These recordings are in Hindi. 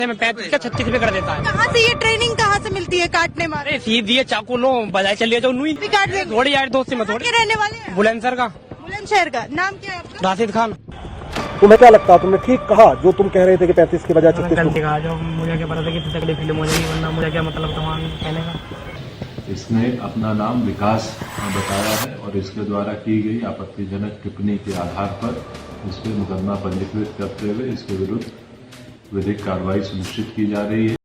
में 35 का 36 रुपए कर देता है। कहाँ से ये ट्रेनिंग कहाँ से मिलती है काटने मारे? अरे सीधी है, चाकू लो बजाय चलिए जाओ नुई भी काट देंगे। थोड़ी यार दोस्ती में कहाँ थोड़ी के रहने वाले हैं? बुलंदशहर का। बुलंदशहर का। नाम क्या है आपका? राशिद खान। तुम्हें क्या लगता है, तुमने ठीक कहा जो तुम कह रहे थे कि 35 के बजाय 36? गलती कहा, जो मुझे क्या पता था कि तकलीफ फिल्म हो जाएगी, वरना मुझे क्या मतलब था कहने का। इसने अपना नाम विकास बताया है और इसके द्वारा की गई आपत्तिजनक टिप्पणी के आधार पर इस पर मुकदमा पंजीकृत करते हुए इसके विरुद्ध विधिक कार्रवाई सुनिश्चित की जा रही है।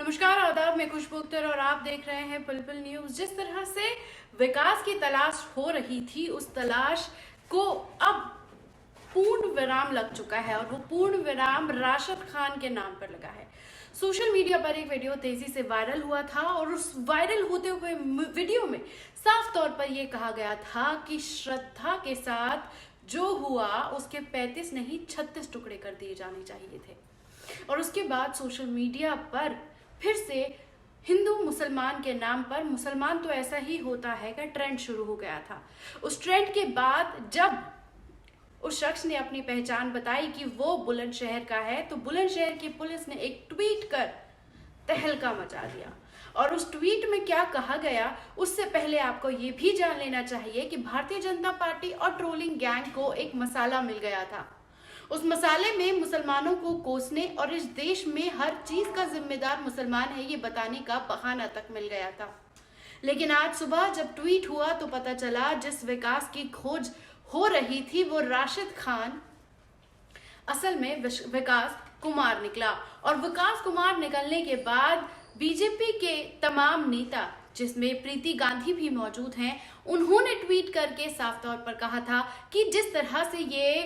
नमस्कार, आदाब, मैं खुशबू अख्तर और आप देख रहे हैं पल-पल न्यूज। जिस तरह से विकास की तलाश हो रही थी, उस तलाश को अब पूर्ण विराम लग चुका है और वो पूर्ण विराम राशिद खान के नाम पर लगा है। सोशल मीडिया पर एक वीडियो तेजी से वायरल हुआ था और उस वायरल होते हुए वीडियो में साफ तौर पर यह कहा गया था कि श्रद्धा के साथ जो हुआ उसके 35 नहीं 36 टुकड़े कर दिए जाने चाहिए थे। और उसके बाद सोशल मीडिया पर फिर से हिंदू मुसलमान के नाम पर, मुसलमान तो ऐसा ही होता है का ट्रेंड शुरू हो गया था। उस ट्रेंड के बाद जब उस शख्स ने अपनी पहचान बताई कि वो बुलंदशहर का है, तो बुलंदशहर की पुलिस ने एक ट्वीट कर तहलका मचा दिया। और उस ट्वीट में क्या कहा गया, उससे पहले आपको ये भी जान लेना चाहिए कि भारतीय जनता पार्टी और ट्रोलिंग गैंग को एक मसाला मिल गया था। उस मसाले में मुसलमानों को कोसने और इस देश में हर चीज का जिम्मेदार मुसलमान है ये बताने का बहाना तक मिल गया था। लेकिन आज सुबह जब ट्वीट हुआ तो पता चला जिस विकास की खोज हो रही थी वो राशिद खान असल में विकास कुमार निकला। और विकास कुमार निकलने के बाद बीजेपी के तमाम नेता, जिसमें प्रीति गांधी भी मौजूद हैं, उन्होंने ट्वीट करके साफ तौर पर कहा था कि जिस तरह से ये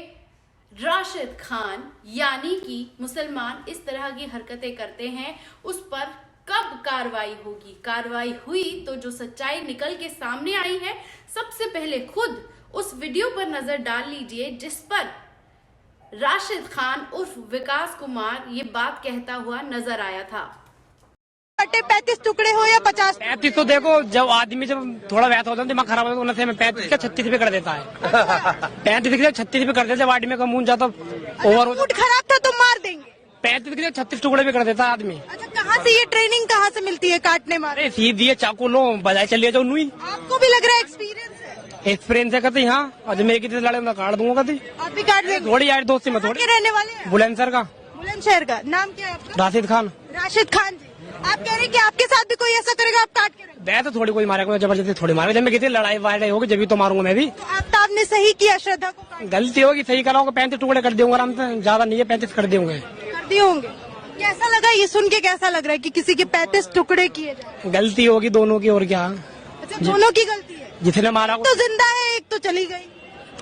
राशिद खान यानी कि मुसलमान इस तरह की हरकतें करते हैं उस पर कब कार्रवाई होगी। कार्रवाई हुई तो जो सच्चाई निकल के सामने आई है, सबसे पहले खुद उस वीडियो पर नजर डाल लीजिए जिस पर राशिद खान उर्फ विकास कुमार ये बात कहता हुआ नजर आया था। 35 टुकड़े हो या 50? 35 तो देखो, जब आदमी जब थोड़ा वैसा होता है, दिमाग खराब होता है, नशे में 35 का 36 रुपए कर देता है। 35 के 36 रुपए कर देता, जब आदमी का मुंह जाता ओवर मूड खराब था तो मार देंगे। 35 के 36 टुकड़े भी कर देता है आदमी। अच्छा, कहाँ से ये ट्रेनिंग कहाँ से मिलती है काटने मारे? अरे सीधी है, चाकू लो बजाय चलिए जाओ नुई। आपको भी लग रहा है एक्सपीरियंस है? एक्सपीरियंस है कहते हाँ, और मेरे कितने लड़े मैं काट दूंगा कहते। आप भी काट देंगे? थोड़ी यार दोस्ती में कहाँ थोड़ी के रहने वाले हैं? बुलंदशहर का। बुलंदशहर का। नाम क्या है आपका? राशिद खान। राशिद खान जी, आप कह रहे हैं कि आपके साथ भी कोई ऐसा करेगा आप काट के रखेंगे? मैं तो थोड़ी कोई मारेगा, जबरदस्ती थोड़ी मारेगा। जब मैं कितनी लड़ाई वाड़ाई होगी जब भी तो मारूंगा मैं भी। तो आपने सही किया, श्रद्धा को काट गलती होगी, सही कराऊंगा। 35 टुकड़े कर दूंगा आराम से, ज्यादा नहीं है, 35 कर दूंगे। कर दिए होंगे। कैसा लगा ये सुन के? कैसा लग रहा है कि किसी के 35 टुकड़े किए जाए? गलती होगी दोनों की, और क्या। अच्छा, दोनों की गलती है? जिसने मारा तो जिंदा है, एक तो चली गई।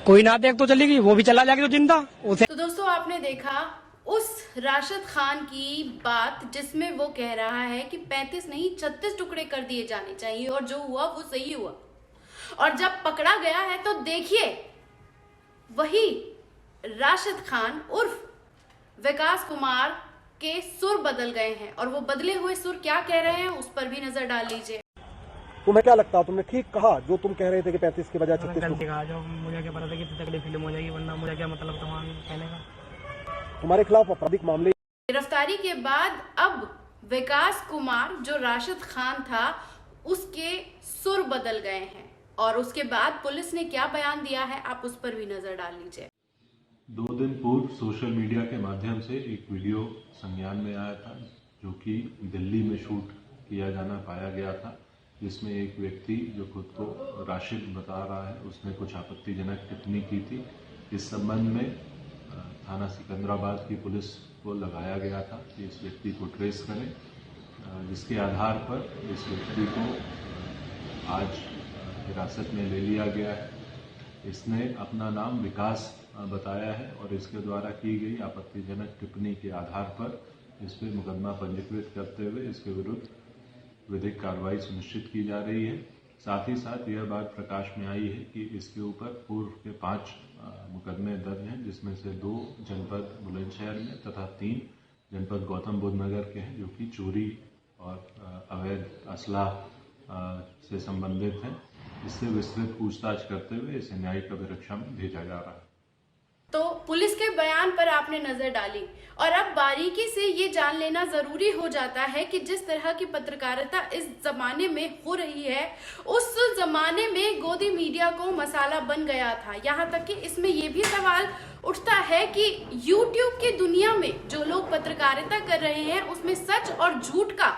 कोई ना देख तो चली गई, वो भी चला जाएगी तो जिंदा उसे। तो दोस्तों, आपने देखा उस राशिद खान की बात जिसमें वो कह रहा है कि 35 नहीं 36 टुकड़े कर दिए जाने चाहिए और जो हुआ वो सही हुआ। और जब पकड़ा गया है तो देखिए वही राशिद खान उर्फ विकास कुमार के सुर बदल गए हैं और वो बदले हुए सुर क्या कह रहे हैं उस पर भी नजर डाल लीजिए। तुम्हें क्या लगता है, तुमने ठीक कहा जो तुम कह रहे थे कि 35 के बजाय 36? गलती कहा, जो मुझे क्या पता था कि तकलीफ फिल्म हो जाएगी, वरना मुझे क्या मतलब था कहने का। तुम्हारे खिलाफ आपराधिक मामले। गिरफ्तारी के बाद अब विकास कुमार जो राशिद खान था उसके सुर बदल गए हैं और उसके बाद पुलिस ने क्या बयान दिया है आप उस पर भी नजर डाल लीजिए। 2 दिन पूर्व सोशल मीडिया के माध्यम से एक वीडियो संज्ञान में आया था जो कि दिल्ली में शूट किया जाना पाया गया था, जिसमें एक व्यक्ति जो खुद को राशिद बता रहा है उसने कुछ आपत्तिजनक टिप्पणी की थी। इस संबंध में थाना सिकंदराबाद की पुलिस को लगाया गया था कि इस व्यक्ति को ट्रेस करें, जिसके आधार पर इस व्यक्ति को आज हिरासत में ले लिया गया है। इसने अपना नाम विकास बताया है और इसके द्वारा की गई आपत्तिजनक टिप्पणी के आधार पर इस पर मुकदमा पंजीकृत करते हुए इसके विरुद्ध विधिक कार्रवाई सुनिश्चित की जा रही है। साथ ही साथ यह बात प्रकाश में आई है कि इसके ऊपर पूर्व के 5 मुकदमे दर्ज हैं, जिसमें से 2 जनपद बुलंदशहर में तथा 3 जनपद गौतम बुद्ध नगर के हैं, जो कि चोरी और अवैध असला से संबंधित हैं। इससे विस्तृत पूछताछ करते हुए इसे न्यायिक अभिरक्षा में भेजा जा रहा है। तो पुलिस के बयान पर आपने नजर डाली और अब बारीकी से ये जान लेना जरूरी हो जाता है कि जिस तरह की पत्रकारिता इस जमाने में हो रही है, उस जमाने में गोदी मीडिया को मसाला बन गया था। यहाँ तक कि इसमें यह भी सवाल उठता है कि YouTube की दुनिया में जो लोग पत्रकारिता कर रहे हैं उसमें सच और झूठ का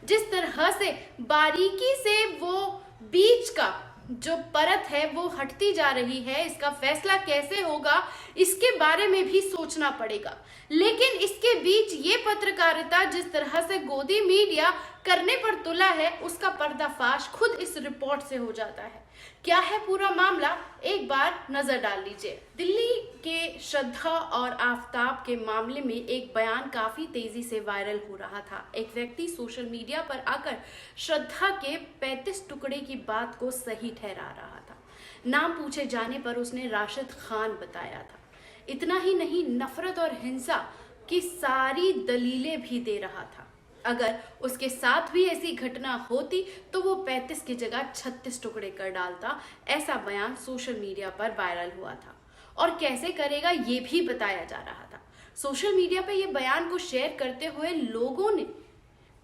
जिस तरह से बारीकी से वो बीच का जो परत है वो हटती जा रही है, इसका फैसला कैसे होगा इसके बारे में भी सोचना पड़ेगा। लेकिन इसके बीच ये पत्रकारिता जिस तरह से गोदी मीडिया करने पर तुला है उसका पर्दाफाश खुद इस रिपोर्ट से हो जाता है। क्या है पूरा मामला, एक बार नजर डाल लीजिए। दिल्ली के श्रद्धा और आफताब के मामले में एक बयान काफी तेजी से वायरल हो रहा था। एक व्यक्ति सोशल मीडिया पर आकर श्रद्धा के 35 टुकड़े की बात को सही ठहरा रहा था। नाम पूछे जाने पर उसने राशिद खान बताया था। इतना ही नहीं, नफरत और हिंसा की सारी दलीलें भी दे रहा था। अगर उसके साथ भी ऐसी घटना होती तो वो 35 की जगह 36 टुकड़े कर डालता। ऐसा बयान सोशल मीडिया पर वायरल हुआ था और कैसे करेगा ये भी बताया जा रहा था। सोशल मीडिया पे ये बयान को शेयर करते हुए लोगों ने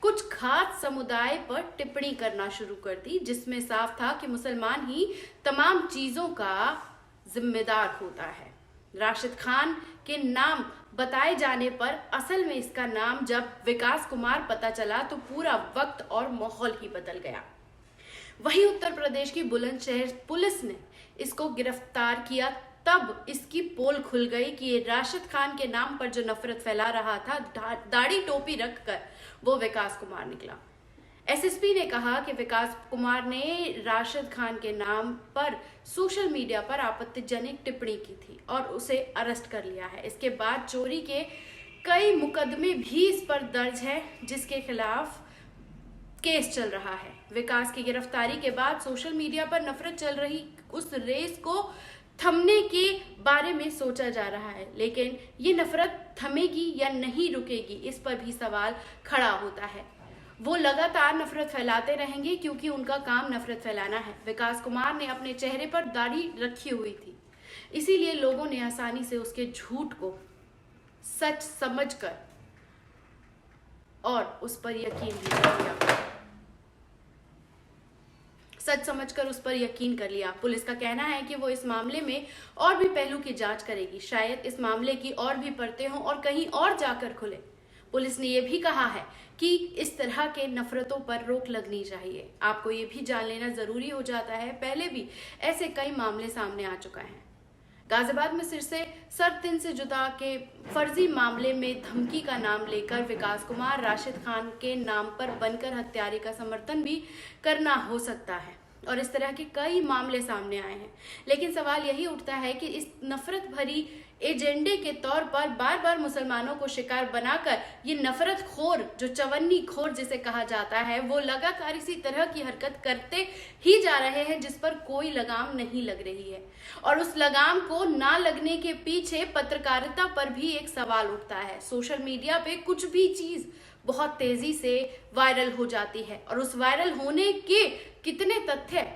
कुछ खास समुदाय पर टिप्पणी करना शुरू कर दी, जिसमें साफ था कि मुसलमान ही तमाम चीजों का जिम्मेदार होता है। राशिद खान के नाम बताए जाने पर असल में इसका नाम जब विकास कुमार पता चला तो पूरा वक्त और माहौल ही बदल गया। वहीं उत्तर प्रदेश की बुलंदशहर पुलिस ने इसको गिरफ्तार किया, तब इसकी पोल खुल गई कि ये राशिद खान के नाम पर जो नफरत फैला रहा था, दाढ़ी टोपी रखकर, वो विकास कुमार निकला। एसएसपी ने कहा कि विकास कुमार ने राशिद खान के नाम पर सोशल मीडिया पर आपत्तिजनक टिप्पणी की थी और उसे अरेस्ट कर लिया है। इसके बाद चोरी के कई मुकदमे भी इस पर दर्ज है, जिसके खिलाफ केस चल रहा है। विकास की गिरफ्तारी के बाद सोशल मीडिया पर नफरत चल रही उस रेस को थमने के बारे में सोचा जा रहा है, लेकिन ये नफरत थमेगी या नहीं रुकेगी, इस पर भी सवाल खड़ा होता है। वो लगातार नफरत फैलाते रहेंगे क्योंकि उनका काम नफरत फैलाना है। विकास कुमार ने अपने चेहरे पर दाढ़ी रखी हुई थी, इसीलिए लोगों ने आसानी से उसके झूठ को सच समझकर और उस पर यकीन भी कर लिया। सच समझकर उस पर यकीन कर लिया। पुलिस का कहना है कि वो इस मामले में और भी पहलू की जांच करेगी। शायद इस मामले की और भी परतें हों और कहीं और जाकर खुले। पुलिस ने यह भी कहा है कि इस तरह के नफरतों पर रोक लगनी चाहिए। आपको ये भी जान लेना जरूरी हो जाता है, पहले भी ऐसे कई मामले सामने आ चुका है। गाजियाबाद में सिर से सर तिन से जुदा के फर्जी मामले में धमकी का नाम लेकर विकास कुमार राशिद खान के नाम पर बनकर हत्यारे का समर्थन भी करना हो सकता है और इस तरह के कई मामले सामने आए हैं। लेकिन सवाल यही उठता है कि इस नफरत भरी एजेंडे के तौर पर बार बार मुसलमानों को शिकार बनाकर ये नफरत खोर, जो चवन्नी खोर जिसे कहा जाता है, वो लगातार इसी तरह की हरकत करते ही जा रहे हैं जिस पर कोई लगाम नहीं लग रही है। और उस लगाम को ना लगने के पीछे पत्रकारिता पर भी एक सवाल उठता है। सोशल मीडिया पे कुछ भी चीज बहुत तेजी से वायरल हो जाती है और उस वायरल होने के कितने तथ्य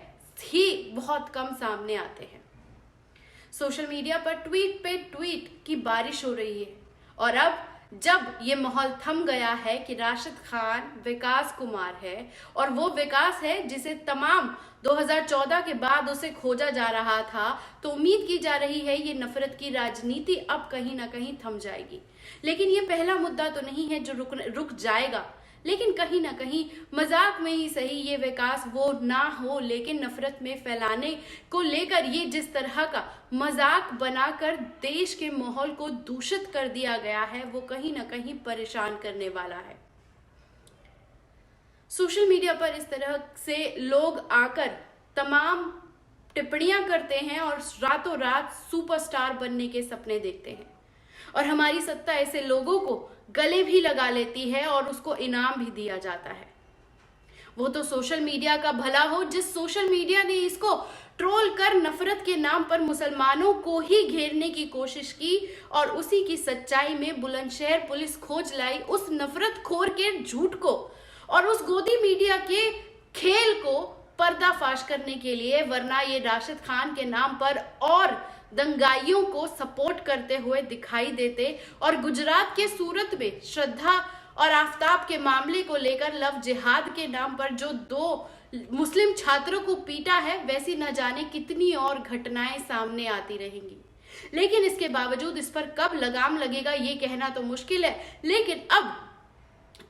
ही बहुत कम सामने आते हैं। सोशल मीडिया पर ट्वीट पे ट्वीट की बारिश हो रही है और अब जब ये माहौल थम गया है कि राशिद खान विकास कुमार है और वो विकास है जिसे तमाम 2014 के बाद उसे खोजा जा रहा था, तो उम्मीद की जा रही है ये नफरत की राजनीति अब कहीं ना कहीं थम जाएगी। लेकिन ये पहला मुद्दा तो नहीं है जो रुक जाएगा, लेकिन कहीं ना कहीं मजाक में ही सही ये विकास वो ना हो, लेकिन नफरत में फैलाने को लेकर ये जिस तरह का मजाक बनाकर देश के माहौल को दूषित कर दिया गया है वो कहीं ना कहीं परेशान करने वाला है। सोशल मीडिया पर इस तरह से लोग आकर तमाम टिप्पणियां करते हैं और रातों रात सुपरस्टार बनने के सपने देखते हैं और हमारी सत्ता ऐसे लोगों को गले भी लगा लेती है और उसको इनाम भी दिया जाता है। वो तो सोशल मीडिया का भला हो, जिस सोशल मीडिया ने इसको ट्रोल कर नफरत के नाम पर मुसलमानों को ही घेरने की कोशिश की और उसी की सच्चाई में बुलंदशहर पुलिस खोज लाई उस नफरत खोर के झूठ को और उस गोदी मीडिया के खेल को पर्दाफाश करने के लिए, वरना ये राशिद खान के नाम पर और दंगाइयों को सपोर्ट करते हुए दिखाई देते। और गुजरात के सूरत में श्रद्धा और आफ्ताब के मामले को लेकर लव जिहाद के नाम पर जो 2 मुस्लिम छात्रों को पीटा है, वैसी न जाने कितनी और घटनाएं सामने आती रहेंगी। लेकिन इसके बावजूद इस पर कब लगाम लगेगा ये कहना तो मुश्किल है। लेकिन अब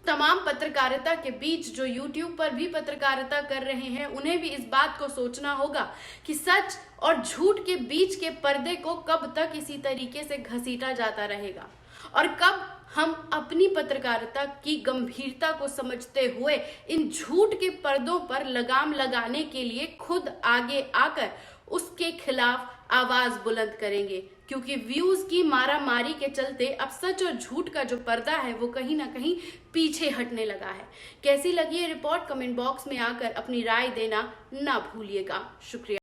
तमाम पत्रकारिता के बीच जो YouTube पर भी पत्रकारिता कर रहे हैं, उन्हें भी इस बात को सोचना होगा कि सच और झूठ के बीच के पर्दे को कब तक इसी तरीके से घसीटा जाता रहेगा और कब हम अपनी पत्रकारिता की गंभीरता को समझते हुए इन झूठ के पर्दों पर लगाम लगाने के लिए खुद आगे आकर उसके खिलाफ आवाज बुलंद करेंगे। क्योंकि व्यूज की मारामारी के चलते अब सच और झूठ का जो पर्दा है वो कहीं ना कहीं पीछे हटने लगा है। कैसी लगी ये रिपोर्ट, कमेंट बॉक्स में आकर अपनी राय देना ना भूलिएगा। शुक्रिया।